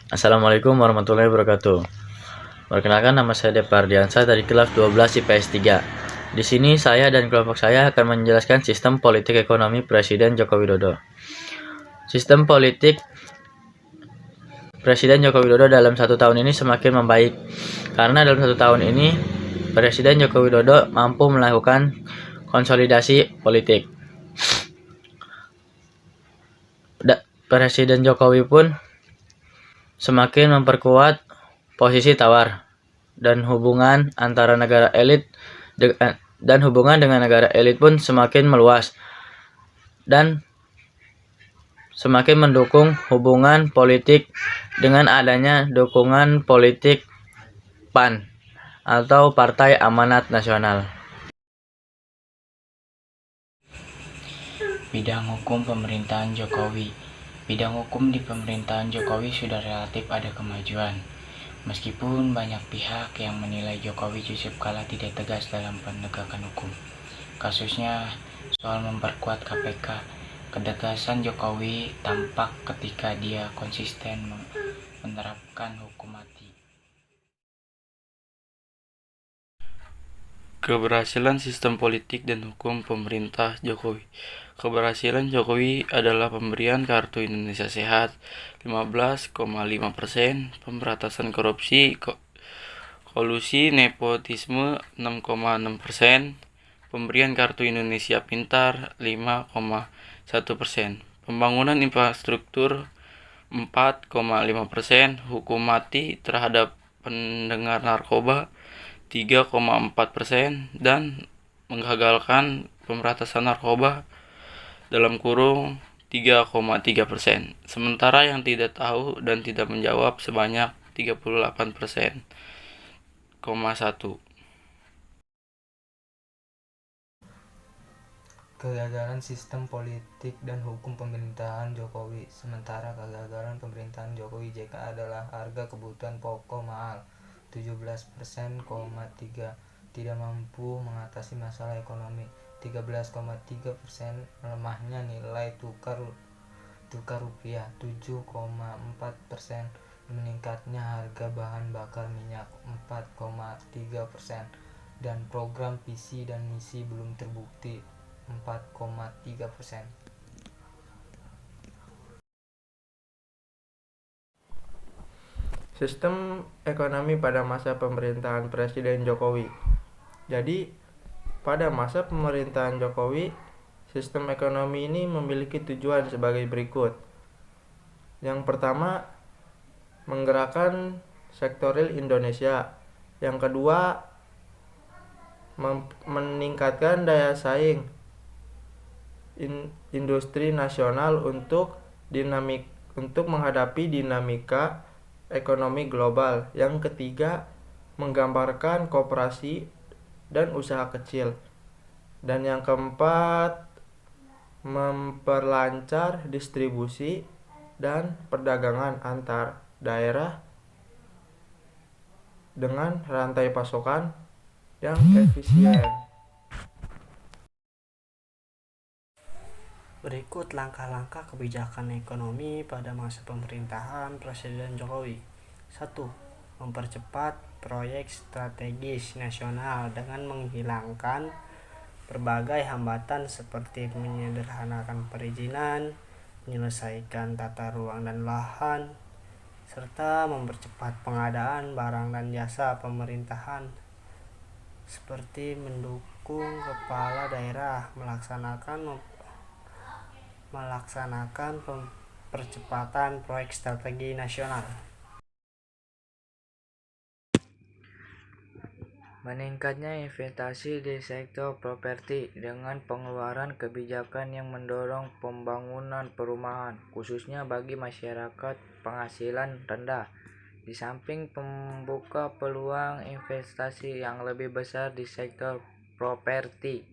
Assalamualaikum warahmatullahi wabarakatuh. Perkenalkan, nama saya Depar Diansa dari kelas 12 IPS 3. Di sini saya dan kelompok saya akan menjelaskan sistem politik ekonomi Presiden Joko Widodo. Sistem politik Presiden Joko Widodo dalam 1 tahun ini semakin membaik, karena dalam 1 tahun ini Presiden Joko Widodo mampu melakukan konsolidasi politik. Presiden Jokowi pun semakin memperkuat posisi tawar dan hubungan antara negara elit dan hubungan dengan negara elit pun semakin meluas dan semakin mendukung hubungan politik dengan adanya dukungan politik PAN atau Partai Amanat Nasional. Bidang hukum pemerintahan Jokowi. Bidang hukum di pemerintahan Jokowi sudah relatif ada kemajuan. Meskipun banyak pihak yang menilai Jokowi Yusuf Kala tidak tegas dalam penegakan hukum. Kasusnya soal memperkuat KPK. Ketegasan Jokowi tampak ketika dia konsisten menerapkan hukum mati. Keberhasilan sistem politik dan hukum pemerintah Jokowi. Keberhasilan Jokowi adalah pemberian Kartu Indonesia Sehat 15,5%, pemberantasan korupsi, kolusi nepotisme 6,6%, pemberian Kartu Indonesia Pintar 5,1%, pembangunan infrastruktur 4,5%, hukum mati terhadap pendengar narkoba 3,4%, dan menggagalkan pemberantasan narkoba (3,3%). Sementara yang tidak tahu dan tidak menjawab sebanyak 38,1%. Kegagalan sistem politik dan hukum pemerintahan Jokowi. Sementara kegagalan pemerintahan Jokowi JK adalah harga kebutuhan pokok mahal 17,3%, tidak mampu mengatasi masalah ekonomi 13,3%, melemahnya nilai tukar rupiah 7,4%, meningkatnya harga bahan bakar minyak 4,3%, dan program visi dan misi belum terbukti 4,3%. Sistem ekonomi pada masa pemerintahan Presiden Jokowi. Jadi, pada masa pemerintahan Jokowi, sistem ekonomi ini memiliki tujuan sebagai berikut. Yang pertama, menggerakkan sektor real Indonesia. Yang kedua, meningkatkan daya saing industri nasional untuk menghadapi dinamika ekonomi global. Yang ketiga, menggambarkan koperasi dan usaha kecil. Dan yang keempat, memperlancar distribusi dan perdagangan antar daerah dengan rantai pasokan yang efisien. Berikut langkah-langkah kebijakan ekonomi pada masa pemerintahan Presiden Jokowi. 1. Mempercepat proyek strategis nasional dengan menghilangkan berbagai hambatan seperti menyederhanakan perizinan, menyelesaikan tata ruang dan lahan, serta mempercepat pengadaan barang dan jasa pemerintahan, seperti mendukung kepala daerah melaksanakan percepatan proyek strategi nasional. Meningkatnya investasi di sektor properti dengan pengeluaran kebijakan yang mendorong pembangunan perumahan, khususnya bagi masyarakat penghasilan rendah, di samping membuka peluang investasi yang lebih besar di sektor properti.